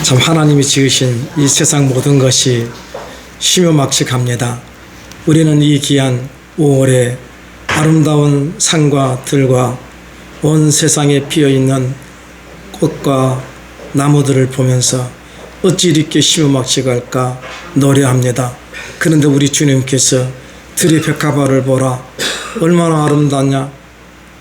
참 하나님이 지으신 이 세상 모든 것이 심요막식합니다. 우리는 이 귀한 5월에 아름다운 산과 들과 온 세상에 피어있는 꽃과 나무들을 보면서 어찌 이렇게 심요막식할까 노래합니다. 그런데 우리 주님께서 들의 백합화를 보라 얼마나 아름답냐.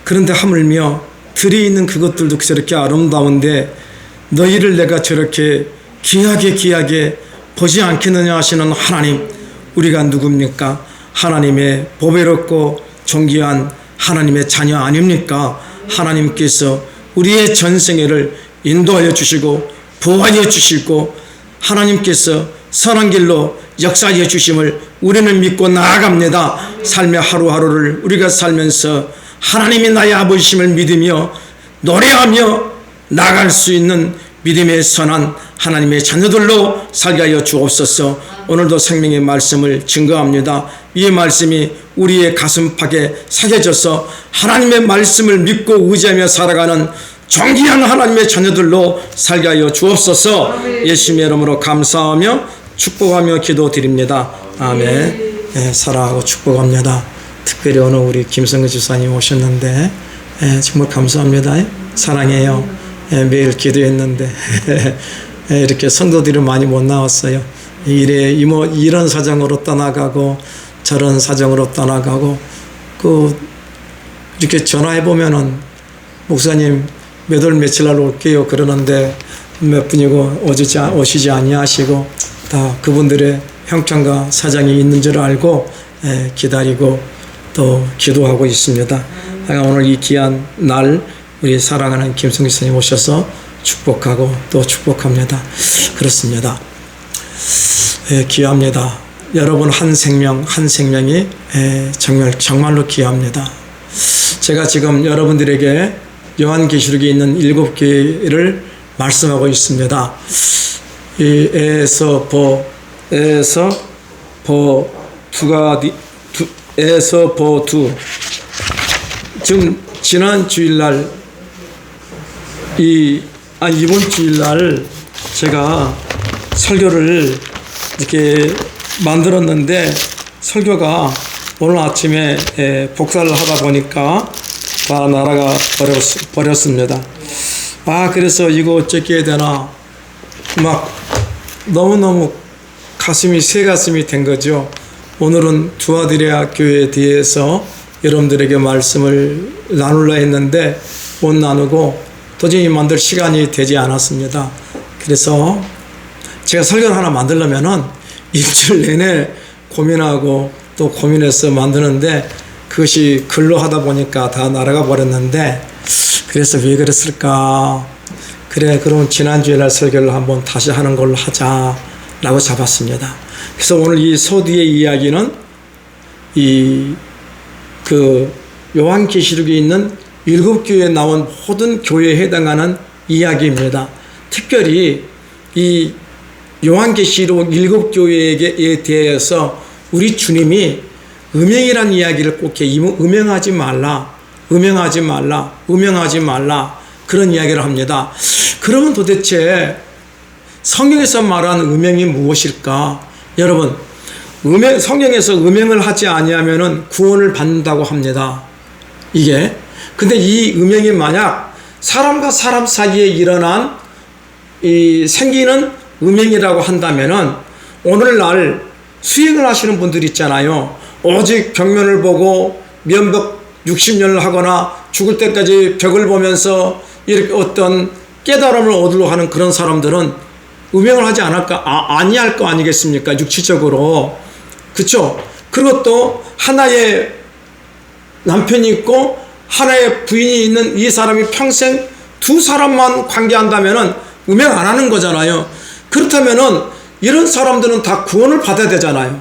그런데 하물며 들에 있는 그것들도 저렇게 아름다운데 너희를 내가 저렇게 귀하게 보지 않겠느냐 하시는 하나님, 우리가 누굽니까? 하나님의 보배롭고 존귀한 하나님의 자녀 아닙니까? 하나님께서 우리의 전생애를 인도하여 주시고 보호하여 주시고 하나님께서 선한 길로 역사하여 주심을 우리는 믿고 나아갑니다. 삶의 하루하루를 우리가 살면서 하나님이 나의 아버지심을 믿으며 노래하며 나갈 수 있는 믿음의 선한 하나님의 자녀들로 살게 하여 주옵소서. 오늘도 생명의 말씀을 증거합니다. 이 말씀이 우리의 가슴팍에 새겨져서 하나님의 말씀을 믿고 의지하며 살아가는 존귀한 하나님의 자녀들로 살게 하여 주옵소서. 예수님의 이름으로 감사하며 축복하며 기도드립니다. 아멘. 네, 사랑하고 축복합니다. 특별히 오늘 우리 김성근 집사님 오셨는데 정말 감사합니다. 사랑해요. 매일 기도했는데 이렇게 성도들이 많이 못 나왔어요. 이런 사정으로 떠나가고 저런 사정으로 떠나가고 이렇게 전화해 보면은 목사님 몇 월 며칠 날 올게요 그러는데 몇 분이고 오시지 아니하시고 다 그분들의 형편과 사정이 있는 줄 알고 기다리고 또 기도하고 있습니다. 오늘 이 귀한 날 우리 사랑하는 김성기 선생님 오셔서 축복하고 또 축복합니다. 그렇습니다. 귀합니다. 여러분 한 생명이 정말로 귀합니다. 제가 지금 여러분들에게 요한계시록에 있는 7교회를 말씀하고 있습니다. 이 에서 보 지금 지난 주일날 이번 주일날 제가 설교를 이렇게 만들었는데 설교가 오늘 아침에 복사를 하다 보니까 다 날아가 버렸습니다. 그래서 이거 어떻게 해야 되나 막 너무너무 새 가슴이 된 거죠. 오늘은 두아디레아 교회에 대해서 여러분들에게 말씀을 나누려 했는데 못 나누고 도저히 만들 시간이 되지 않았습니다. 그래서 제가 설교를 하나 만들려면은 일주일 내내 고민하고 또 고민해서 만드는데 그것이 글로 하다 보니까 다 날아가 버렸는데 그래서 왜 그랬을까? 그럼 지난주에 날 설교를 한번 다시 하는 걸로 하자라고 잡았습니다. 그래서 오늘 이 소디의 이야기는 요한계시록에 있는 7교회에 나온 모든 교회에 해당하는 이야기입니다. 특별히 이 요한계시록 7교회에 대해서 우리 주님이 음행이라는 이야기를 꼭 해. 음행하지 말라 그런 이야기를 합니다. 그러면 도대체 성경에서 말하는 음행이 무엇일까? 여러분, 성경에서 음행을 하지 아니하면은 구원을 받는다고 합니다. 이게. 근데 이 음행이 만약 사람과 사람 사이에 일어난 생기는 음행이라고 한다면은 오늘날 수행을 하시는 분들 있잖아요. 오직 벽면을 보고 면벽 60년을 하거나 죽을 때까지 벽을 보면서 이렇게 어떤 깨달음을 얻으려고 하는 그런 사람들은 음행을 하지 아니할 거 아니겠습니까? 육체적으로. 그쵸? 그리고 또 하나의 남편이 있고 하나의 부인이 있는 이 사람이 평생 두 사람만 관계한다면은 음행 안 하는 거잖아요. 그렇다면은 이런 사람들은 다 구원을 받아야 되잖아요.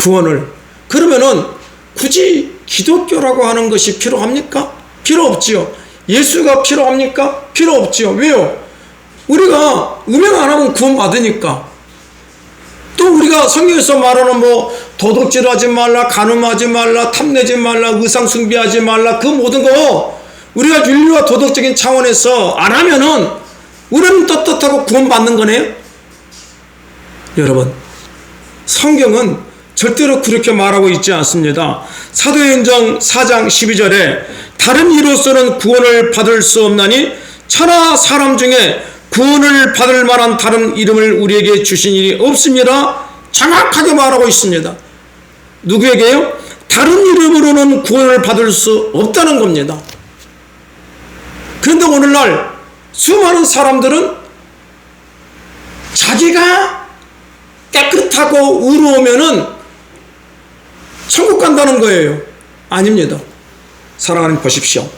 구원을. 그러면은 굳이 기독교라고 하는 것이 필요합니까? 필요 없지요. 예수가 필요합니까? 필요 없지요. 왜요? 우리가 음행 안 하면 구원 받으니까. 또 우리가 성경에서 말하는 도둑질하지 말라, 간음하지 말라, 탐내지 말라, 의상 숭배하지 말라, 그 모든 거 우리가 윤리와 도덕적인 차원에서 안 하면은 우리는 또 못하고 구원받는 거네요? 여러분, 성경은 절대로 그렇게 말하고 있지 않습니다. 사도행전 4장 12절에 다른 이로서는 구원을 받을 수 없나니 천하 사람 중에 구원을 받을 만한 다른 이름을 우리에게 주신 일이 없습니다. 정확하게 말하고 있습니다. 누구에게요? 다른 이름으로는 구원을 받을 수 없다는 겁니다. 그런데 오늘날 수많은 사람들은 자기가 깨끗하고 의로우면은 천국 간다는 거예요. 아닙니다. 사랑하는 보십시오.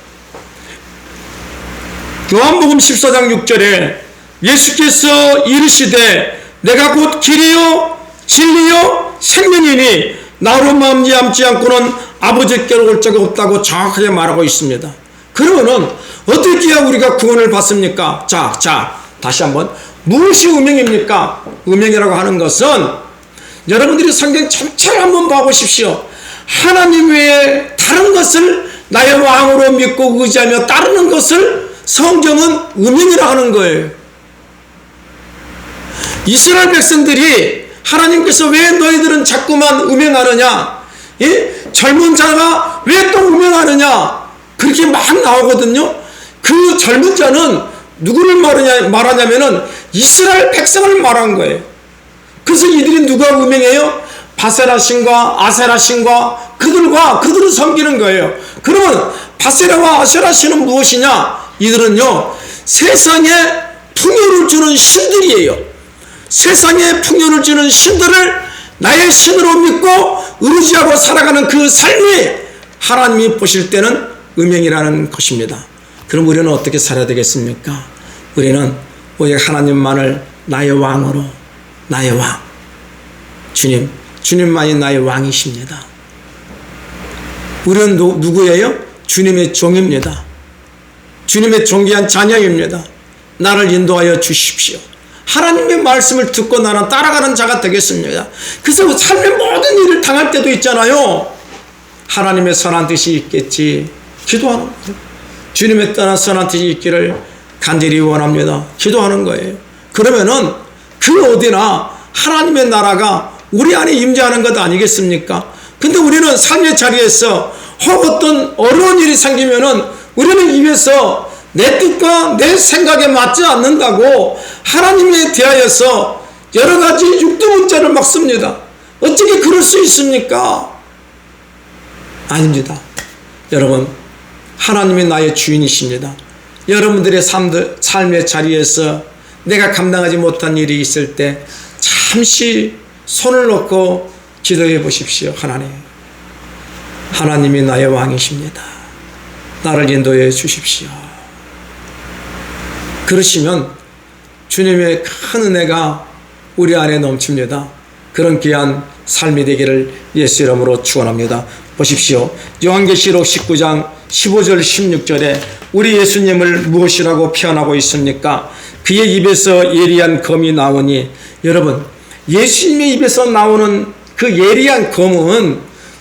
요한복음 14장 6절에 예수께서 이르시되 내가 곧 길이요 진리요 생명이니 나로 말미암지 않고는 아버지께로 올 적이 없다고 정확하게 말하고 있습니다. 그러면은 어떻게 해야 우리가 구원을 받습니까? 자, 다시 한번 무엇이 음행입니까? 음행이라고 하는 것은 여러분들이 성경 전체를 한번 봐보십시오. 하나님 외에 다른 것을 나의 왕으로 믿고 의지하며 따르는 것을 성경은 음행이라 하는 거예요. 이스라엘 백성들이 하나님께서 왜 너희들은 자꾸만 음행하느냐? 젊은 자가 왜 또 음행하느냐? 그렇게 막 나오거든요. 그 젊은 자는 누구를 말하냐면은 이스라엘 백성을 말한 거예요. 그래서 이들이 누가 음행해요? 바세라 신과 아세라 신과 그들을 섬기는 거예요. 그러면 바세라와 아세라 신은 무엇이냐? 이들은요 세상에 풍요를 주는 신들이에요. 세상에 풍요를 주는 신들을 나의 신으로 믿고 의지하고 살아가는 그 삶이 하나님이 보실 때는 음행이라는 것입니다. 그럼 우리는 어떻게 살아야 되겠습니까? 우리는 오직 하나님만을 나의 왕으로, 나의 왕, 주님만이 나의 왕이십니다. 우리는 누구예요? 주님의 종입니다. 주님의 존귀한 자녀입니다. 나를 인도하여 주십시오. 하나님의 말씀을 듣고 나는 따라가는 자가 되겠습니다. 그래서 삶의 모든 일을 당할 때도 있잖아요. 하나님의 선한 뜻이 있겠지 기도하는 거예요. 주님의 떠난 선한 뜻이 있기를 간절히 원합니다. 기도하는 거예요. 그러면은 그 어디나 하나님의 나라가 우리 안에 임재하는 것 아니겠습니까? 근데 우리는 삶의 자리에서 혹 어떤 어려운 일이 생기면은 우리는 입에서 내 뜻과 내 생각에 맞지 않는다고 하나님에 대하여서 여러 가지 육두문자를 막 씁니다. 어떻게 그럴 수 있습니까? 아닙니다. 여러분, 하나님이 나의 주인이십니다. 여러분들의 삶의 자리에서 내가 감당하지 못한 일이 있을 때 잠시 손을 놓고 기도해 보십시오. 하나님이 나의 왕이십니다. 나를 인도해 주십시오. 그러시면 주님의 큰 은혜가 우리 안에 넘칩니다. 그런 귀한 삶이 되기를 예수 이름으로 축원합니다. 보십시오. 요한계시록 19장 15절 16절에 우리 예수님을 무엇이라고 표현하고 있습니까? 그의 입에서 예리한 검이 나오니, 여러분, 예수님의 입에서 나오는 그 예리한 검은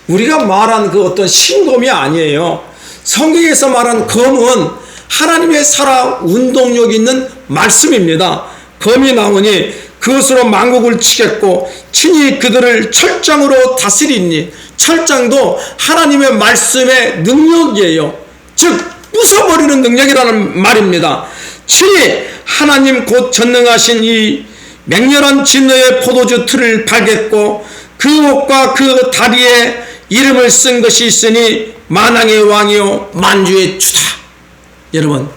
우리가 말한 그 어떤 신검이 아니에요. 성경에서 말한 검은 하나님의 살아 운동력 있는 말씀입니다. 검이 나오니 그것으로 만국을 치겠고 친히 그들을 철장으로 다스리니, 철장도 하나님의 말씀의 능력이에요. 즉 부숴버리는 능력이라는 말입니다. 친히 하나님 곧 전능하신 이 맹렬한 진노의 포도주 틀을 팔겠고 그 옷과 그 다리에 이름을 쓴 것이 있으니 만왕의 왕이요 만주의 주다. 여러분,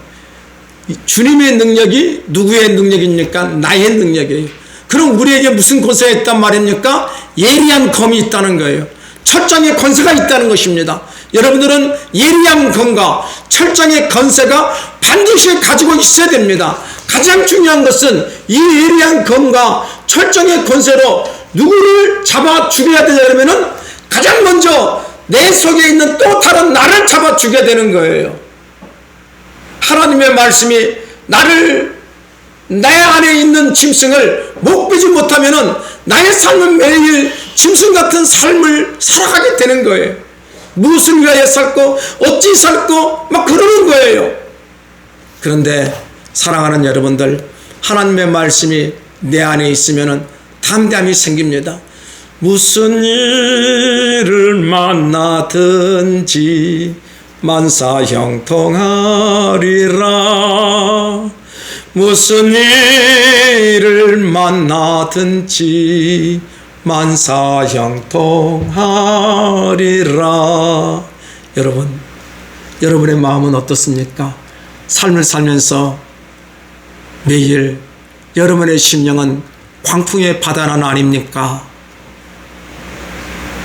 주님의 능력이 누구의 능력입니까? 나의 능력이에요. 그럼 우리에게 무슨 권세가 있단 말입니까? 예리한 검이 있다는 거예요. 철장의 권세가 있다는 것입니다. 여러분들은 예리한 검과 철장의 권세가 반드시 가지고 있어야 됩니다. 가장 중요한 것은 이 예리한 검과 철장의 권세로 누구를 잡아 죽여야 되냐면은 가장 먼저 내 속에 있는 또 다른 나를 잡아 죽여야 되는 거예요. 하나님의 말씀이 내 안에 있는 짐승을 못 빼지 못하면은 나의 삶은 매일 짐승 같은 삶을 살아가게 되는 거예요. 무엇을 위하여 살고 어찌 살고 막 그러는 거예요. 그런데 사랑하는 여러분들, 하나님의 말씀이 내 안에 있으면 담대함이 생깁니다. 무슨 일을 만나든지 만사형통하리라. 무슨 일을 만나든지 만사형통하리라. 여러분, 여러분의 마음은 어떻습니까? 삶을 살면서 매일 여러분의 심령은 광풍의 바다는 아닙니까?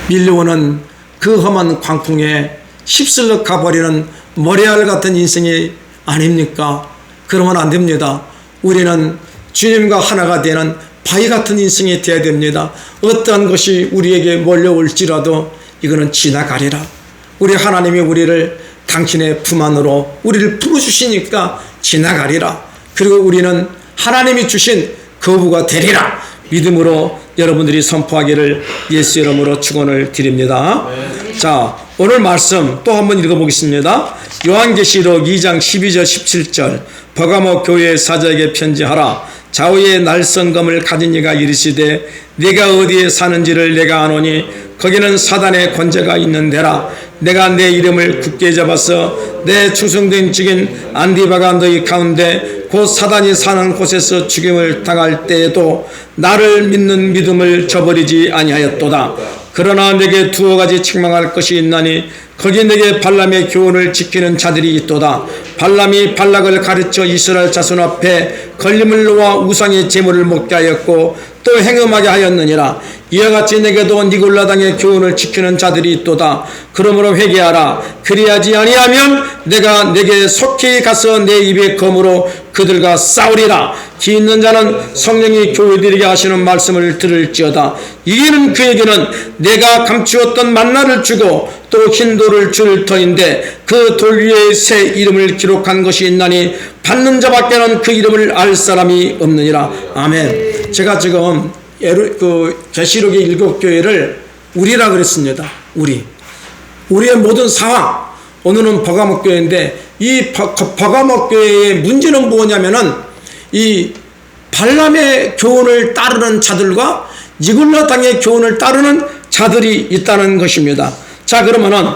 밀려오는 그 험한 광풍에 휩쓸려 가버리는 모래알 같은 인생이 아닙니까? 그러면 안 됩니다. 우리는 주님과 하나가 되는 바위 같은 인생이 되어야 됩니다. 어떠한 것이 우리에게 몰려올지라도 이거는 지나가리라. 우리 하나님이 우리를 당신의 품 안으로 우리를 풀어주시니까 지나가리라. 그리고 우리는 하나님이 주신 거부가 되리라. 믿음으로 여러분들이 선포하기를 예수 이름으로 축원을 드립니다. 자, 오늘 말씀 또 한번 읽어보겠습니다. 요한계시록 2장 12절 17절 버가모 교회의 사자에게 편지하라. 좌우의 날성검을 가진 이가 이르시되 네가 어디에 사는지를 내가 아노니 거기는 사단의 권세가 있는 데라. 내가 내 이름을 굳게 잡아서 내 충성된 직인 안디바가 너희 가운데 곧 사단이 사는 곳에서 죽임을 당할 때에도 나를 믿는 믿음을 저버리지 아니하였도다. 그러나 내게 두어 가지 책망할 것이 있나니 거기 내게 발람의 교훈을 지키는 자들이 있도다. 발람이 발락을 가르쳐 이스라엘 자손 앞에 걸림을 놓아 우상의 제물을 먹게 하였고 또 행음하게 하였느니라. 이와 같이 내게도 니골라 당의 교훈을 지키는 자들이 있도다. 그러므로 회개하라. 그리하지 아니하면 내가 내게 속히 가서 내 입의 검으로 그들과 싸우리라. 기 있는 자는 성령이 교회들에게 하시는 말씀을 들을지어다. 이기는 그에게는 내가 감추었던 만나를 주고 또 흰 돌을 줄 터인데 그 돌 위에 새 이름을 기록한 것이 있나니 받는 자밖에는 그 이름을 알 사람이 없느니라. 아멘. 제가 지금 계시록의 7교회를 우리라 그랬습니다. 우리의 모든 상황. 오늘은 버가모 교회인데 이 버가모 교회의 문제는 뭐냐면은 이 발람의 교훈을 따르는 자들과 니골라 당의 교훈을 따르는 자들이 있다는 것입니다. 자, 그러면은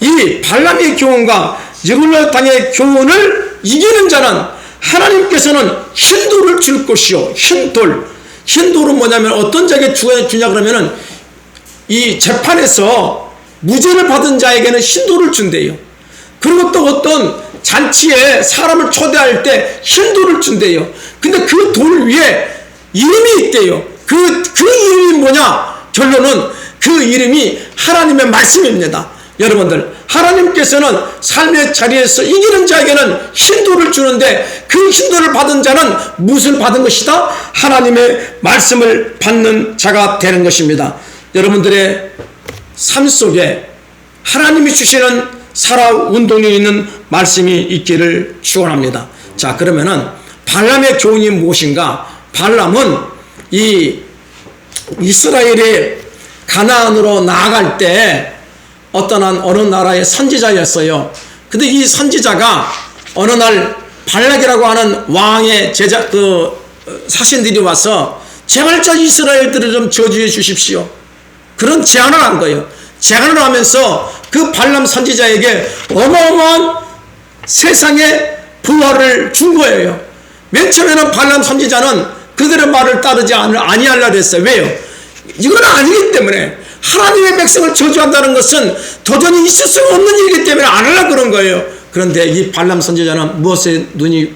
이 발람의 교훈과 니골라 당의 교훈을 이기는 자는 하나님께서는 흰 돌을 줄 것이요. 흰 돌은 뭐냐면 어떤 자에게 주냐 그러면은 이 재판에서 무죄를 받은 자에게는 흰 돌을 준대요. 그리고 또 어떤 잔치에 사람을 초대할 때 흰 돌을 준대요. 근데 그 돌 위에 이름이 있대요. 그 이름이 뭐냐? 결론은 그 이름이 하나님의 말씀입니다. 여러분들, 하나님께서는 삶의 자리에서 이기는 자에게는 흰 돌을 주는데 그 흰 돌을 받은 자는 무엇을 받은 것이다? 하나님의 말씀을 받는 자가 되는 것입니다. 여러분들의 삶 속에 하나님이 주시는 살아운동이 있는 말씀이 있기를 축원합니다. 자, 그러면은 발람의 교훈이 무엇인가? 발람은 이 이스라엘이 가나안으로 나아갈 때 어느 나라의 선지자였어요. 근데 이 선지자가 어느 날 발락이라고 하는 왕의 사신들이 와서 제발 저 이스라엘들을 좀 저주해 주십시오. 그런 제안을 한 거예요. 제안을 하면서 그 발람 선지자에게 어마어마한 세상의 부활을 준 거예요. 맨 처음에는 발람 선지자는 그들의 말을 따르지 아니하려고 했어요. 왜요? 이건 아니기 때문에, 하나님의 백성을 저주한다는 것은 도전히 있을 수 없는 일이기 때문에 안 하려고 그런 거예요. 그런데 이 발람 선지자는 무엇에 눈이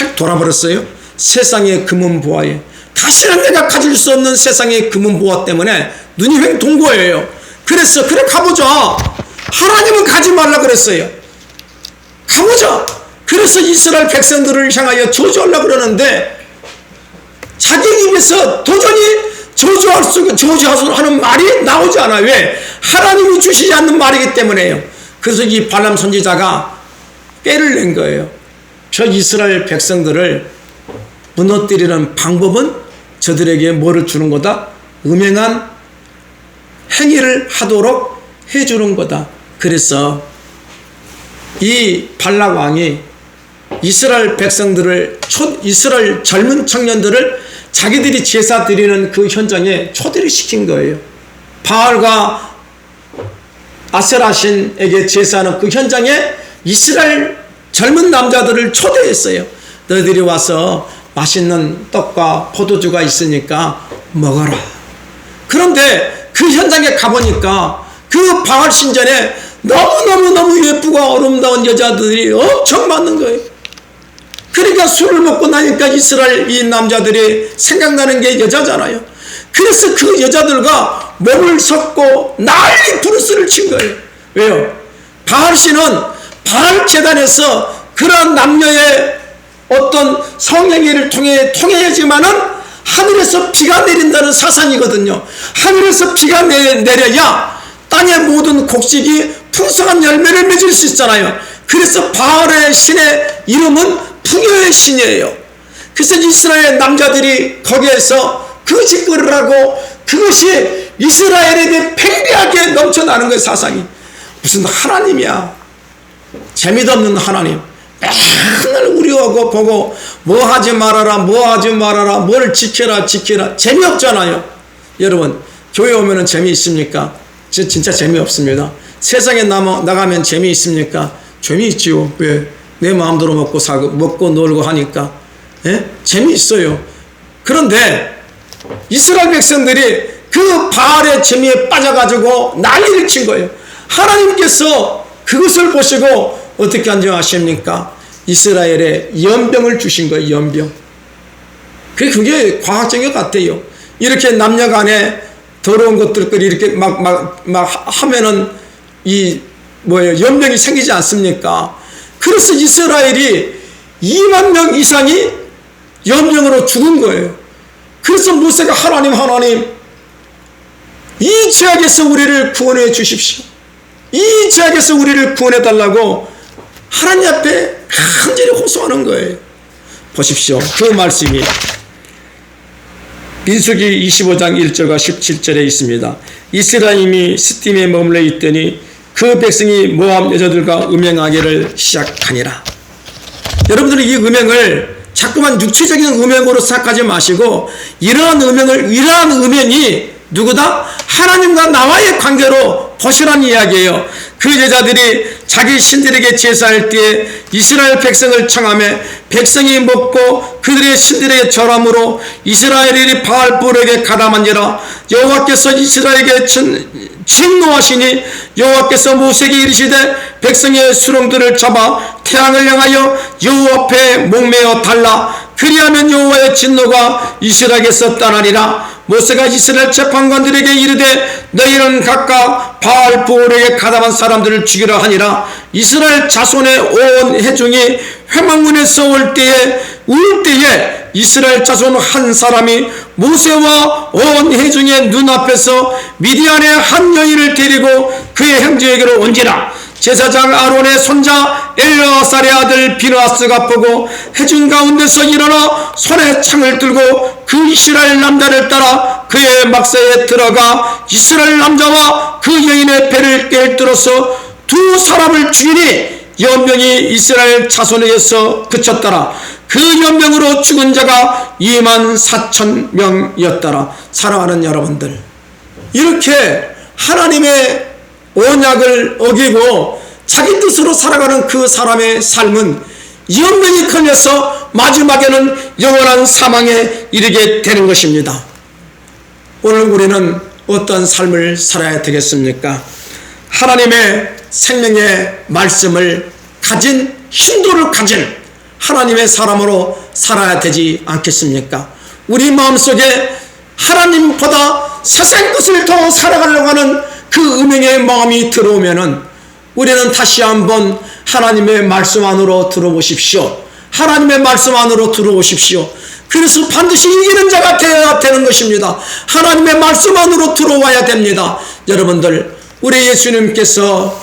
획 돌아버렸어요? 세상의 금은 보화에, 다시는 내가 가질 수 없는 세상의 금은 보화 때문에 눈이 획 돈 거예요. 그래서 그래 가보자. 하나님은 가지 말라 그랬어요. 가보자. 그래서 이스라엘 백성들을 향하여 저주하려고 그러는데 자기 입에서 도전히 저주하는 말이 나오지 않아요. 왜? 하나님이 주시지 않는 말이기 때문에요. 그래서 이 발람 선지자가 꾀를 낸 거예요. 저 이스라엘 백성들을 무너뜨리는 방법은 저들에게 뭐를 주는 거다? 음행한 행위를 하도록 해주는 거다. 그래서 이 발락 왕이 이스라엘 백성들을, 이스라엘 젊은 청년들을 자기들이 제사 드리는 그 현장에 초대를 시킨 거예요. 바알과 아세라신에게 제사하는 그 현장에 이스라엘 젊은 남자들을 초대했어요. 너희들이 와서 맛있는 떡과 포도주가 있으니까 먹어라. 그런데 그 현장에 가보니까 그 바알 신전에 너무너무 예쁘고 아름다운 여자들이 엄청 많은 거예요. 그러니까 술을 먹고 나니까 이스라엘 이 남자들이 생각나는 게 여자잖아요. 그래서 그 여자들과 몸을 섞고 난리 부르스를 친 거예요. 왜요? 바알 신은 바알 제단에서 그런 남녀의 어떤 성행위를 통해야지만은 하늘에서 비가 내린다는 사상이거든요. 하늘에서 비가 내려야 땅의 모든 곡식이 풍성한 열매를 맺을 수 있잖아요. 그래서 바알의 신의 이름은 풍요의 신이에요. 그래서 이스라엘 남자들이 거기에서 그 짓거리를 하고 그것이 이스라엘에 대해 팽배하게 넘쳐나는 거예요. 사상이 무슨 하나님이야, 재미도 없는 하나님, 맨날 우리하고 보고 뭐 하지 말아라, 뭐 하지 말아라, 뭘 지켜라 재미없잖아요. 여러분, 교회 오면은 재미있습니까? 진짜 재미없습니다. 세상에 나가면 재미있습니까? 재미있지요. 왜? 내 마음대로 먹고 사고 먹고 놀고 하니까. 예? 재미있어요. 그런데 이스라엘 백성들이 그 바알의 재미에 빠져가지고 난리를 친 거예요. 하나님께서 그것을 보시고 어떻게 안정하십니까? 이스라엘에 연병을 주신 거예요. 연병. 그게 과학적인 것 같아요. 이렇게 남녀 간에 더러운 것들끼리 이렇게 막 하면은 연병이 생기지 않습니까? 그래서 이스라엘이 2만 명 이상이 연병으로 죽은 거예요. 그래서 모세가 하나님 이 죄악에서 우리를 구원해 주십시오. 이 죄악에서 우리를 구원해 달라고 하나님 앞에 간절히 호소하는 거예요. 보십시오. 그 말씀이 민수기 25장 1절과 17절에 있습니다. 이스라엘이 스팀에 머물러 있더니 그 백성이 모압 여자들과 음행하기를 시작하니라. 여러분들이 이 음행을 자꾸만 육체적인 음행으로 생각하지 마시고 이러한 음행이 누구다? 하나님과 나와의 관계로 보시라는 이야기예요. 그 여자들이 자기 신들에게 제사할 때에 이스라엘 백성을 청하며 백성이 먹고 그들의 신들에게 절함으로 이스라엘이 바알볼에게 가담한지라. 여호와께서 이스라엘에게 진노하시니 여호와께서 모세에게 이르시되 백성의 수렁들을 잡아 태양을 향하여 여호와 앞에 목매어 달라. 그리하면 여호와의 진노가 이스라엘에게서 떠나리라. 모세가 이스라엘 재판관들에게 이르되 너희는 각각 바알볼에게 가담한 사람들을 죽이라 하니라. 이스라엘 자손의 온 회중이 회막문에서 울 때에 이스라엘 자손 한 사람이 모세와 온 회중의 눈앞에서 미디안의 한 여인을 데리고 그의 형제에게로 온지라. 제사장 아론의 손자 엘르아살의 아들 비느하스가 보고 회중 가운데서 일어나 손에 창을 들고 그 이스라엘 남자를 따라 그의 막사에 들어가 이스라엘 남자와 그 여인의 배를 꿰뚫어서 두 사람을 죽이니 연병이 이스라엘 자손에게서 그쳤더라. 그 연병으로 죽은 자가 24,000명이었더라. 사랑하는 여러분들, 이렇게 하나님의 언약을 어기고 자기 뜻으로 살아가는 그 사람의 삶은 연병이 걸려서 마지막에는 영원한 사망에 이르게 되는 것입니다. 오늘 우리는 어떤 삶을 살아야 되겠습니까? 하나님의 생명의 말씀을 가진, 힘도를 가진 하나님의 사람으로 살아야 되지 않겠습니까? 우리 마음속에 하나님보다 세상 것을 더 살아가려고 하는 그 음행의 마음이 들어오면은 우리는 다시 한번 하나님의 말씀 안으로 들어오십시오. 하나님의 말씀 안으로 들어오십시오. 그래서 반드시 이기는 자가 되어야 되는 것입니다. 하나님의 말씀 안으로 들어와야 됩니다. 여러분들, 우리 예수님께서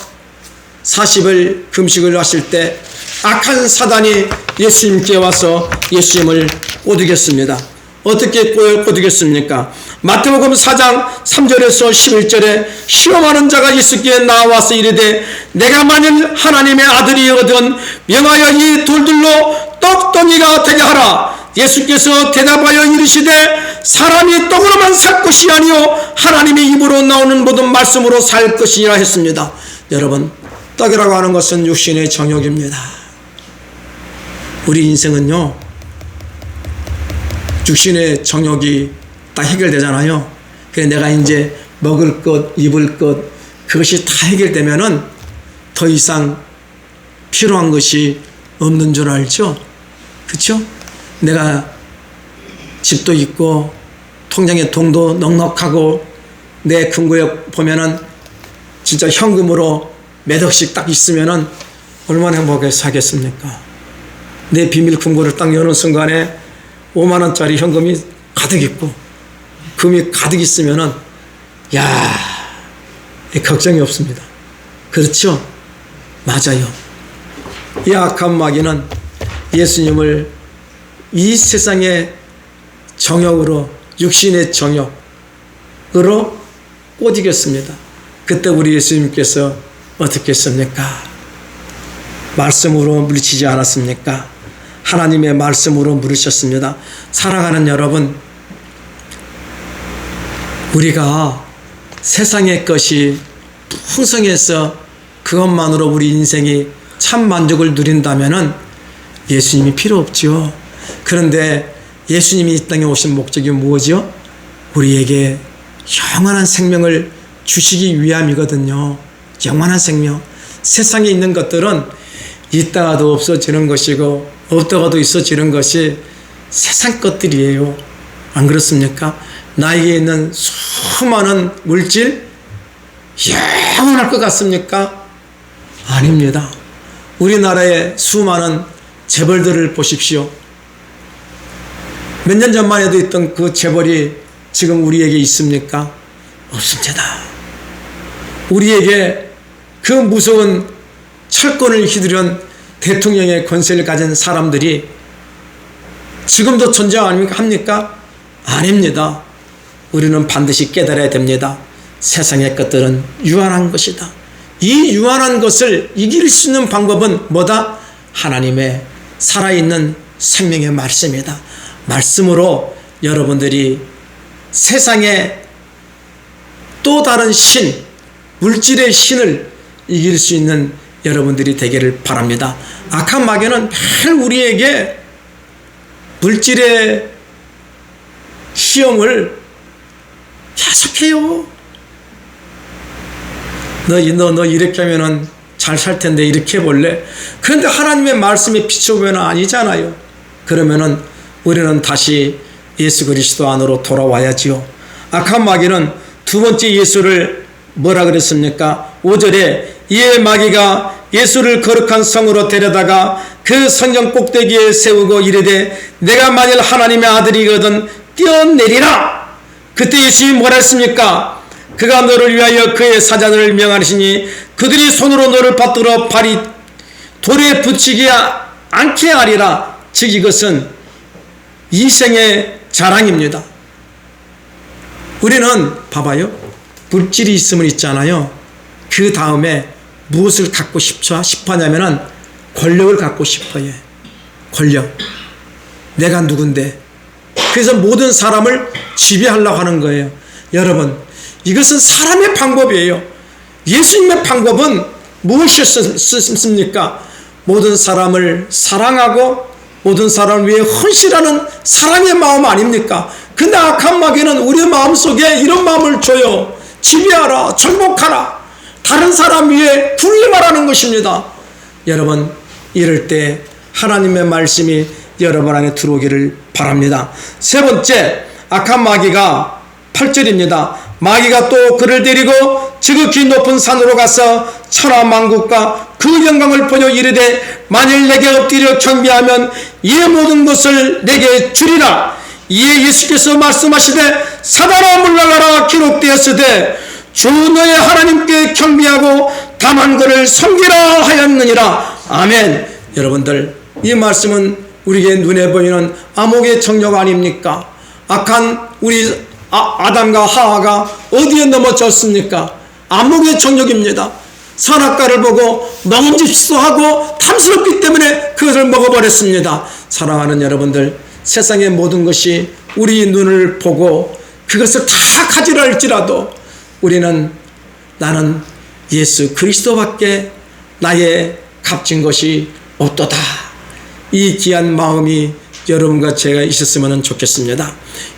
40일 금식을 하실 때 악한 사단이 예수님께 와서 예수님을 꼬드겼습니다. 어떻게 꼬드겼습니까? 마태복음 4장 3절에서 11절에 시험하는 자가 있었기에 나와서 이르되 내가 만일 하나님의 아들이거든 명하여 이 돌들로 떡덩이가 되게 하라. 예수께서 대답하여 이르시되 사람이 떡으로만 살 것이 아니요 하나님의 입으로 나오는 모든 말씀으로 살 것이라 했습니다. 여러분, 떡이라고 하는 것은 육신의 정욕입니다. 우리 인생은요, 육신의 정욕이 다 해결되잖아요. 그래 내가 이제 먹을 것, 입을 것, 그것이 다 해결되면은 더 이상 필요한 것이 없는 줄 알죠? 그렇죠? 내가 집도 있고 통장에 돈도 넉넉하고 내 금고에 보면은 진짜 현금으로 몇 억씩 딱 있으면은 얼마나 행복하게 사겠습니까? 내 비밀 금고를 딱 여는 순간에 5만 원짜리 현금이 가득 있고 금이 가득 있으면은 야, 걱정이 없습니다. 그렇죠? 맞아요. 이 악한 마귀는 예수님을 이 세상의 정욕으로, 육신의 정욕으로 꼬드겼습니다. 그때 우리 예수님께서 어떻게 했습니까? 말씀으로 물리치지 않았습니까? 하나님의 말씀으로 물으셨습니다. 사랑하는 여러분, 우리가 세상의 것이 풍성해서 그것만으로 우리 인생이 참 만족을 누린다면은 예수님이 필요 없죠. 그런데 예수님이 이 땅에 오신 목적이 무엇이요? 우리에게 영원한 생명을 주시기 위함이거든요. 영원한 생명. 세상에 있는 것들은 있다가도 없어지는 것이고 없다가도 있어지는 것이 세상 것들이에요. 안 그렇습니까? 나에게 있는 수많은 물질 영원할 것 같습니까? 아닙니다. 우리나라의 수많은 재벌들을 보십시오. 몇 년 전만 해도 있던 그 재벌이 지금 우리에게 있습니까? 없습니다. 우리에게 그 무서운 철권을 휘두른 대통령의 권세를 가진 사람들이 지금도 존재 합니까? 아닙니다. 우리는 반드시 깨달아야 됩니다. 세상의 것들은 유한한 것이다. 이 유한한 것을 이길 수 있는 방법은 뭐다? 하나님의 살아있는 생명의 말씀이다. 말씀으로 여러분들이 세상의 또 다른 신, 물질의 신을 이길 수 있는 여러분들이 되기를 바랍니다. 악한 마귀는 매일 우리에게 물질의 시험을 계속해요. 너 이렇게 하면은 잘 살 텐데 이렇게 해볼래? 그런데 하나님의 말씀에 비춰보면 아니잖아요. 그러면은 우리는 다시 예수 그리스도 안으로 돌아와야지요. 악한 마귀는 두 번째 예수를 뭐라 그랬습니까? 5절에 이에 마귀가 예수를 거룩한 성으로 데려다가 그 성전 꼭대기에 세우고 이르되 내가 만일 하나님의 아들이거든 뛰어내리라. 그때 예수님이 뭐라 했습니까? 그가 너를 위하여 그의 사자들을 명하시니 그들이 손으로 너를 받들어 발이 돌에 붙이지 않게 하리라. 즉 이것은 이생의 자랑입니다. 우리는 봐봐요. 물질이 있으면 있잖아요. 그 다음에 무엇을 갖고 싶어하냐면은 권력을 갖고 싶어요. 권력. 내가 누군데. 그래서 모든 사람을 지배하려고 하는 거예요. 여러분, 이것은 사람의 방법이에요. 예수님의 방법은 무엇이었습니까? 모든 사람을 사랑하고 모든 사람을 위해 헌신하는 사랑의 마음 아닙니까? 근데 악한 마귀는 우리 마음속에 이런 마음을 줘요. 지배하라, 정복하라, 다른 사람 위해 군림하라는 것입니다. 여러분, 이럴 때 하나님의 말씀이 여러분 안에 들어오기를 바랍니다. 세 번째, 악한 마귀가 8절입니다. 마귀가 또 그를 데리고 지극히 높은 산으로 가서 천하만국과 그 영광을 보여 이르되 만일 내게 엎드려 경배하면 이 모든 것을 내게 주리라. 이에 예수께서 말씀하시되 사단아 물러가라. 기록되었으되 주 너의 하나님께 경배하고 다만 그를 섬기라 하였느니라. 아멘. 여러분들, 이 말씀은 우리에게 눈에 보이는 암흑의 정욕 아닙니까? 악한 우리 아담과 하와가 어디에 넘어졌습니까? 안목의 정욕입니다. 선악과를 보고 먹음직스도 하고 탐스럽기 때문에 그것을 먹어버렸습니다. 사랑하는 여러분들, 세상의 모든 것이 우리 눈을 보고 그것을 다 가지라 할지라도 우리는 나는 예수 그리스도밖에 나의 값진 것이 없도다. 이 귀한 마음이 여러분과 제가 있었으면 좋겠습니다.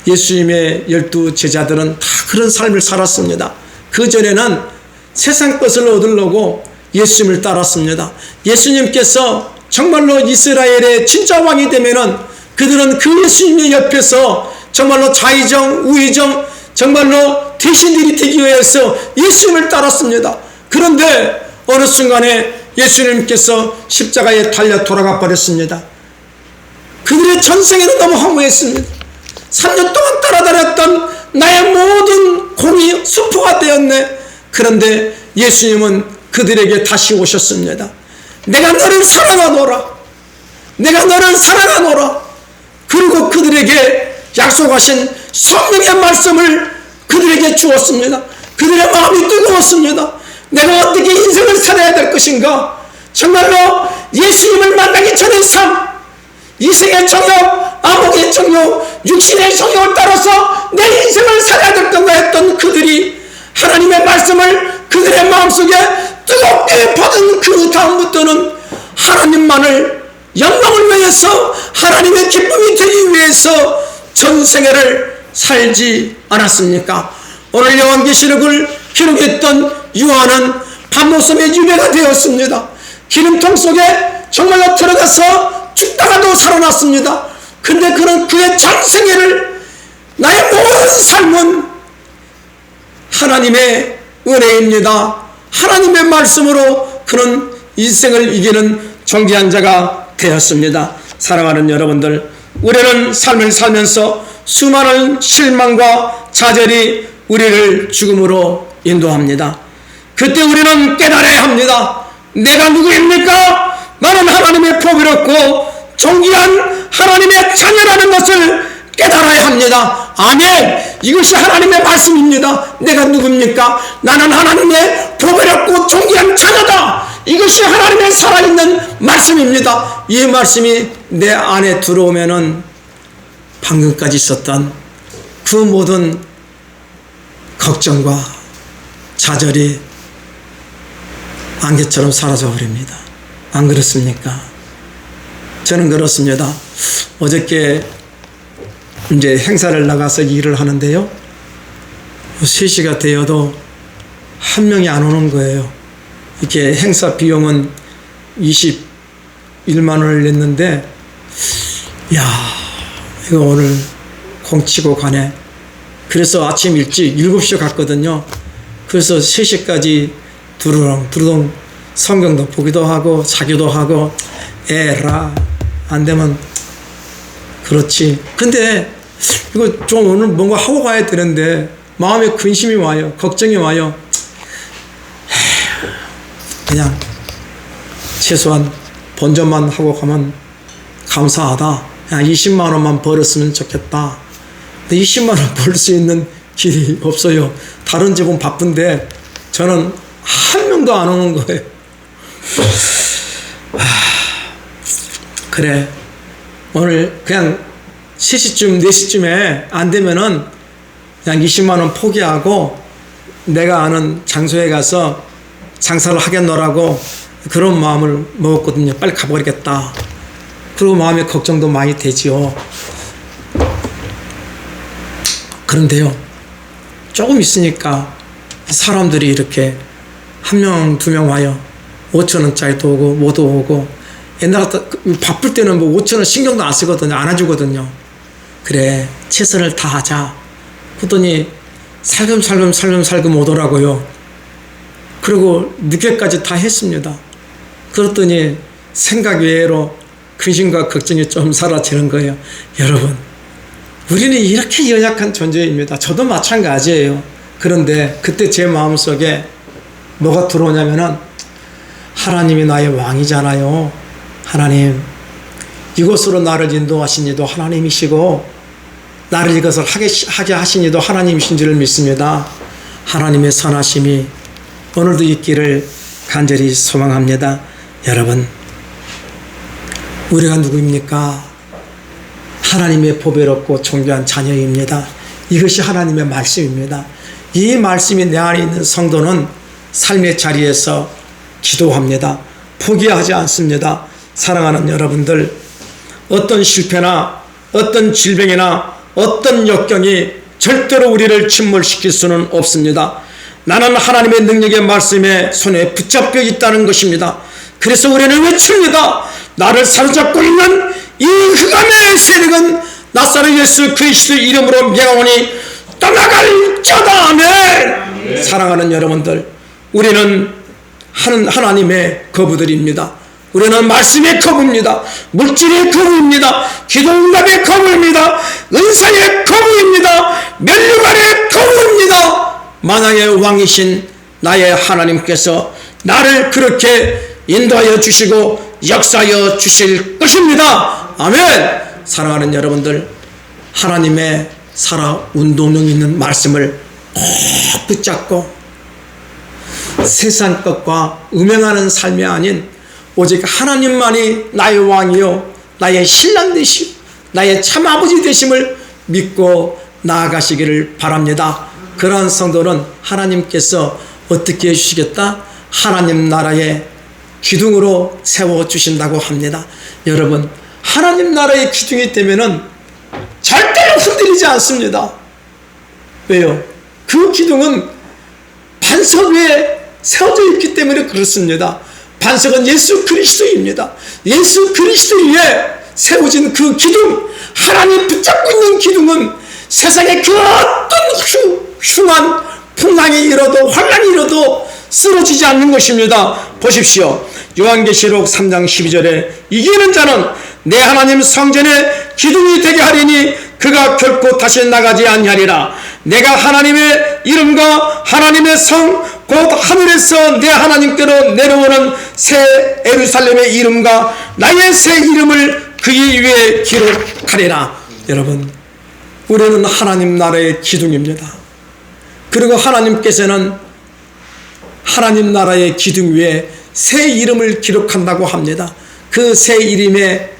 예수님의 12 제자들은 다 그런 삶을 살았습니다. 그전에는 세상 것을 얻으려고 예수님을 따랐습니다. 예수님께서 정말로 이스라엘의 진짜 왕이 되면은 그들은 그 예수님의 옆에서 정말로 좌의정 우의정 정말로 대신들이 되기 위해서 예수님을 따랐습니다. 그런데 어느 순간에 예수님께서 십자가에 달려 돌아가 버렸습니다. 그들의 전생에는 너무 허무했습니다. 3년 동안 따라다녔던 나의 모든 공이 수포가 되었네. 그런데 예수님은 그들에게 다시 오셨습니다. 내가 너를 사랑하노라. 내가 너를 사랑하노라. 그리고 그들에게 약속하신 성령의 말씀을 그들에게 주었습니다. 그들의 마음이 뜨거웠습니다. 내가 어떻게 인생을 살아야 될 것인가? 정말로 예수님을 만나기 전의 삶, 이생의 정욕, 암흑의 정욕, 육신의 정욕을 따라서 내 인생을 살아야 될 건가 했던 그들이 하나님의 말씀을 그들의 마음속에 뜨겁게 받은 그 다음부터는 하나님만을 영광을 위해서 하나님의 기쁨이 되기 위해서 전생애를 살지 않았습니까? 오늘 요한계시록을 기록했던 요한은 밤모섬의 유배가 되었습니다. 기름통 속에 정말로 들어가서 죽다가도 살아났습니다. 근데 그는 그의 전생애를 나의 모든 삶은 하나님의 은혜입니다. 하나님의 말씀으로 그는 인생을 이기는 존귀한 자가 되었습니다. 사랑하는 여러분들, 우리는 삶을 살면서 수많은 실망과 좌절이 우리를 죽음으로 인도합니다. 그때 우리는 깨달아야 합니다. 내가 누구입니까? 나는 하나님의 복이었고 존귀한 하나님의 자녀라는 것을 깨달아야 합니다. 아멘. 이것이 하나님의 말씀입니다. 내가 누굽니까? 나는 하나님의 복이었고 존귀한 자녀다. 이것이 하나님의 살아있는 말씀입니다. 이 말씀이 내 안에 들어오면은 방금까지 있었던 그 모든 걱정과 좌절이 안개처럼 사라져 버립니다. 안 그렇습니까? 저는 그렇습니다. 어저께 이제 행사를 나가서 일을 하는데요. 3시가 되어도 한 명이 안 오는 거예요. 이렇게 행사 비용은 21만 원을 냈는데, 야, 이거 오늘 공치고 가네. 그래서 아침 일찍 7시에 갔거든요. 그래서 3시까지 두루둥 성경도 보기도 하고 자기도 하고 에라 안 되면 그렇지. 근데 이거 좀 오늘 뭔가 하고 가야 되는데 마음에 근심이 와요. 걱정이 와요. 그냥 최소한 본전만 하고 가면 감사하다. 그냥 20만 원만 벌었으면 좋겠다. 근데 20만 원 벌 수 있는 길이 없어요. 다른 집은 바쁜데 저는 한 명도 안 오는 거예요. 그래, 오늘 그냥 3시쯤 4시쯤에 안 되면은 그냥 20만 원 포기하고 내가 아는 장소에 가서 장사를 하겠노라고 그런 마음을 먹었거든요. 빨리 가버리겠다. 그리고 마음에 걱정도 많이 되지요. 그런데요, 조금 있으니까 사람들이 이렇게 1명, 2명 와요. 5,000원짜리도 오고 뭐도 오고. 옛날 같다 바쁠 때는 뭐 5,000원 신경도 안 쓰거든요. 안 해주거든요. 그래, 최선을 다하자. 그러더니 살금살금 오더라고요. 그리고 늦게까지 다 했습니다. 그랬더니 생각 외로 근심과 걱정이 좀 사라지는 거예요. 여러분, 우리는 이렇게 연약한 존재입니다. 저도 마찬가지예요. 그런데 그때 제 마음속에 뭐가 들어오냐면은 하나님이 나의 왕이잖아요. 하나님, 이곳으로 나를 인도하신 이도 하나님이시고 나를 이것을 하게 하신 이도 하나님이신 줄을 믿습니다. 하나님의 선하심이 오늘도 있기를 간절히 소망합니다. 여러분, 우리가 누구입니까? 하나님의 보배롭고 존귀한 자녀입니다. 이것이 하나님의 말씀입니다. 이 말씀이 내 안에 있는 성도는 삶의 자리에서 기도합니다. 포기하지 않습니다. 사랑하는 여러분들, 어떤 실패나 어떤 질병이나 어떤 역경이 절대로 우리를 침몰시킬 수는 없습니다. 나는 하나님의 능력의 말씀에 손에 붙잡혀 있다는 것입니다. 그래서 우리는 외칩니다. 나를 사로잡고 있는 이 흑암의 세력은 나사렛 예수 그리스도 이름으로 명하오니 떠나갈지어다. 아멘. 사랑하는 여러분들, 우리는 하나님의 거부들입니다. 우리는 말씀의 거부입니다. 물질의 거부입니다. 기도응답의 거부입니다. 은사의 거부입니다. 면류관의 거부입니다. 만왕의 왕이신 나의 하나님께서 나를 그렇게 인도하여 주시고 역사하여 주실 것입니다. 아멘. 사랑하는 여러분들, 하나님의 살아 운동력 있는 말씀을 꼭 붙잡고 세상 것과 음행하는 삶이 아닌 오직 하나님만이 나의 왕이요 나의 신랑 되시오 나의 참 아버지 되심을 믿고 나아가시기를 바랍니다. 그러한 성도는 하나님께서 어떻게 해주시겠다? 하나님 나라의 기둥으로 세워주신다고 합니다. 여러분, 하나님 나라의 기둥이 되면은 절대로 흔들리지 않습니다. 왜요? 그 기둥은 반석 위에 세워져 있기 때문에 그렇습니다. 반석은 예수 그리스도입니다. 예수 그리스도 위에 세워진 그 기둥, 하나님 붙잡고 있는 기둥은 세상에 그 어떤 흉한 풍랑이 일어도 환란이 일어도 쓰러지지 않는 것입니다. 보십시오. 요한계시록 3장 12절에 이기는 자는 내 하나님 성전의 기둥이 되게 하리니 그가 결코 다시 나가지 아니하리라. 내가 하나님의 이름과 하나님의 성 곧 하늘에서 내 하나님께로 내려오는 새 예루살렘의 이름과 나의 새 이름을 그의 위에 기록하리라. 여러분, 우리는 하나님 나라의 기둥입니다. 그리고 하나님께서는 하나님 나라의 기둥 위에 새 이름을 기록한다고 합니다. 그 새 이름의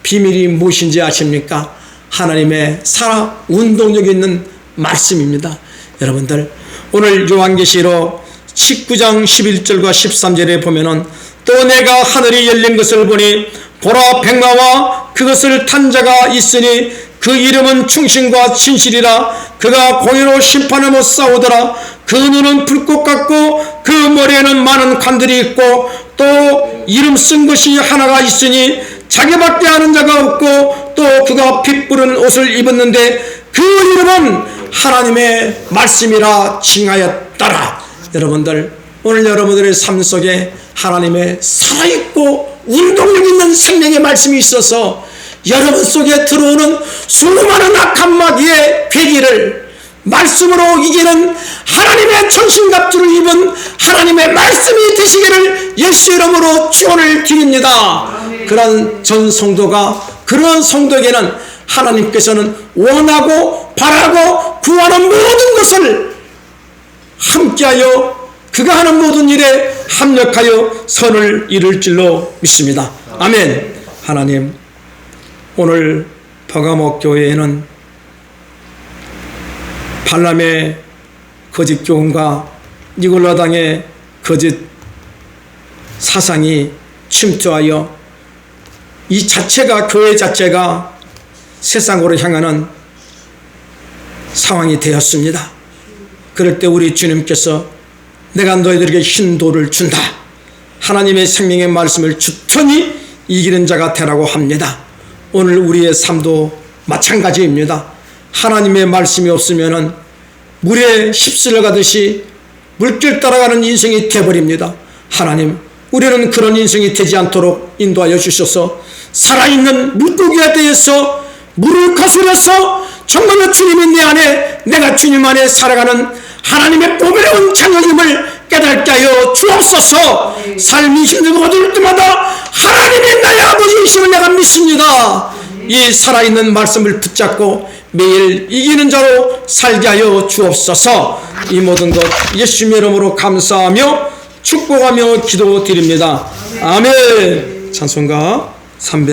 비밀이 무엇인지 아십니까? 하나님의 살아 운동력 있는 말씀입니다. 여러분들, 오늘 요한계시록 19장 11절과 13절에 보면은 또 내가 하늘이 열린 것을 보니 보라 백마와 그것을 탄 자가 있으니 그 이름은 충신과 진실이라. 그가 공의로 심판하며 싸우더라. 그 눈은 불꽃 같고 그 머리에는 많은 관들이 있고 또 이름 쓴 것이 하나가 있으니 자기밖에 아는 자가 없고 또 그가 핏부른 옷을 입었는데 그 이름은 하나님의 말씀이라 칭하였더라. 여러분들, 오늘 여러분들의 삶 속에 하나님의 살아있고 운동력 있는 생명의 말씀이 있어서 여러분 속에 들어오는 수많은 악한 마귀의 괴기를 말씀으로 이기는 하나님의 천신갑주를 입은 하나님의 말씀이 되시기를 예수 이름으로 축원을 드립니다. 그런 전 성도가, 그런 성도에게는 하나님께서는 원하고 바라고 구하는 모든 것을 함께하여 그가 하는 모든 일에 합력하여 선을 이룰 줄로 믿습니다. 아멘. 하나님, 오늘 버가모 교회에는 발람의 거짓 교훈과 니골라당의 거짓 사상이 침투하여 이 자체가, 교회 자체가 세상으로 향하는 상황이 되었습니다. 그럴 때 우리 주님께서 내가 너희들에게 흰 돌을 준다. 하나님의 생명의 말씀을 주터니 이기는 자가 되라고 합니다. 오늘 우리의 삶도 마찬가지입니다. 하나님의 말씀이 없으면 물에 휩쓸려 가듯이 물길 따라가는 인생이 되어버립니다. 하나님, 우리는 그런 인생이 되지 않도록 인도하여 주셔서 살아있는 물고기에 대해서 물을 거스려서 정말로 주님이 내 안에, 내가 주님 안에 살아가는 하나님의 보배로운 자녀임을 깨닫게 하여 주옵소서. 삶이 힘들고 어두울 때마다 하나님이 나의 아버지이심을 내가 믿습니다. 이 살아있는 말씀을 붙잡고 매일 이기는 자로 살게 하여 주옵소서. 이 모든 것 예수님의 이름으로 감사하며 축복하며 기도드립니다. 아멘. 찬송가 300